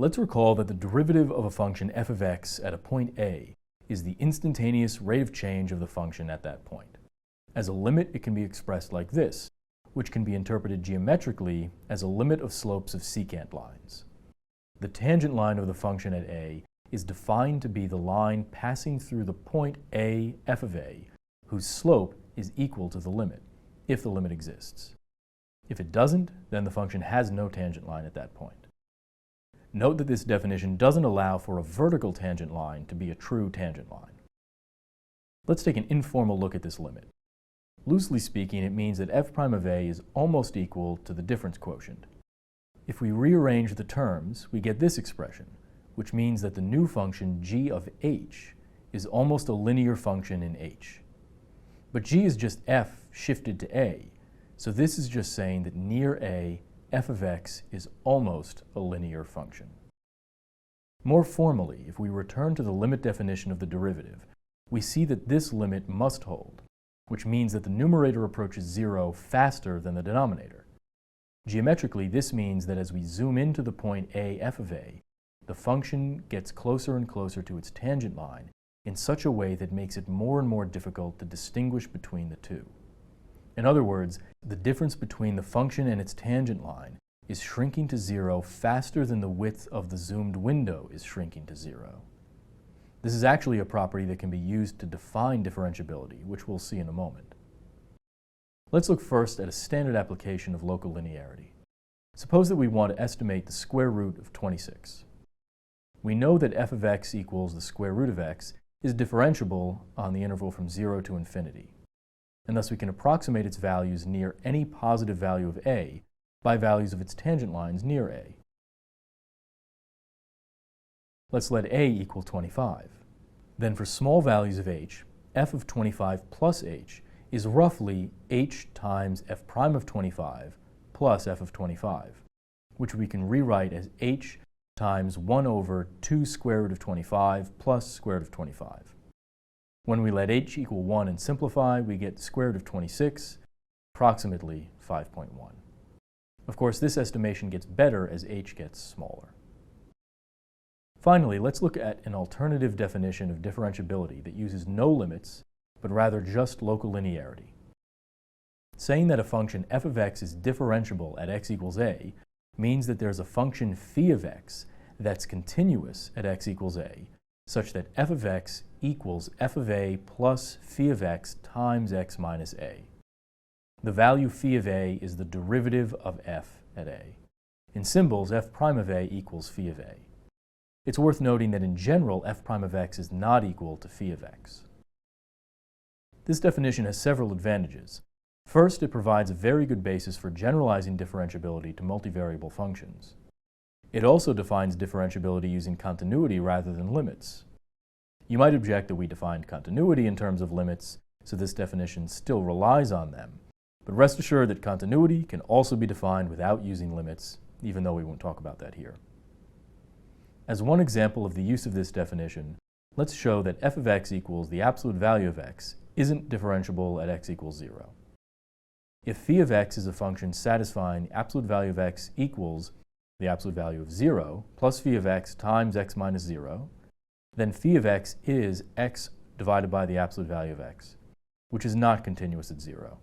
Let's recall that the derivative of a function f of x at a point A is the instantaneous rate of change of the function at that point. As a limit, it can be expressed like this, which can be interpreted geometrically as a limit of slopes of secant lines. The tangent line of the function at A is defined to be the line passing through the point A, f of A, whose slope is equal to the limit, if the limit exists. If it doesn't, then the function has no tangent line at that point. Note that this definition doesn't allow for a vertical tangent line to be a true tangent line. Let's take an informal look at this limit. Loosely speaking, it means that f prime of A is almost equal to the difference quotient. If we rearrange the terms, we get this expression, which means that the new function g of h is almost a linear function in h. But g is just f shifted to A, so this is just saying that near A, f of x is almost a linear function. More formally, if we return to the limit definition of the derivative, we see that this limit must hold, which means that the numerator approaches 0 faster than the denominator. Geometrically, this means that as we zoom into the point A, f of A, the function gets closer and closer to its tangent line in such a way that makes it more and more difficult to distinguish between the two. In other words, the difference between the function and its tangent line is shrinking to 0 faster than the width of the zoomed window is shrinking to 0. This is actually a property that can be used to define differentiability, which we'll see in a moment. Let's look first at a standard application of local linearity. Suppose that we want to estimate the square root of 26. We know that f of x equals the square root of x is differentiable on the interval from 0 to infinity, and thus we can approximate its values near any positive value of A by values of its tangent lines near A. Let's let A equal 25. Then for small values of h, f of 25 plus h is roughly h times f prime of 25 plus f of 25, which we can rewrite as h times 1 over 2 square root of 25 plus square root of 25. When we let h equal 1 and simplify, we get square root of 26, approximately 5.1. Of course, this estimation gets better as h gets smaller. Finally, let's look at an alternative definition of differentiability that uses no limits, but rather just local linearity. Saying that a function f of x is differentiable at x equals a means that there's a function phi of x that's continuous at x equals a, such that f of x equals f of a plus phi of x times x minus a. The value phi of a is the derivative of f at a. In symbols, f prime of a equals phi of a. It's worth noting that in general, f prime of x is not equal to phi of x. This definition has several advantages. First, it provides a very good basis for generalizing differentiability to multivariable functions. It also defines differentiability using continuity rather than limits. You might object that we defined continuity in terms of limits, so this definition still relies on them. But rest assured that continuity can also be defined without using limits, even though we won't talk about that here. As one example of the use of this definition, let's show that f of x equals the absolute value of x isn't differentiable at x equals 0. If phi of x is a function satisfying the absolute value of x equals the absolute value of 0 plus phi of x times x minus 0, then phi of x is x divided by the absolute value of x, which is not continuous at 0.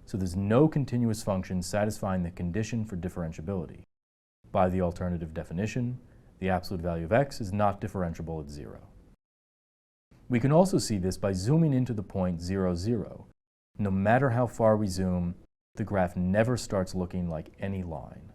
So there's no continuous function satisfying the condition for differentiability. By the alternative definition, the absolute value of x is not differentiable at 0. We can also see this by zooming into the point 0, 0. No matter how far we zoom, the graph never starts looking like any line.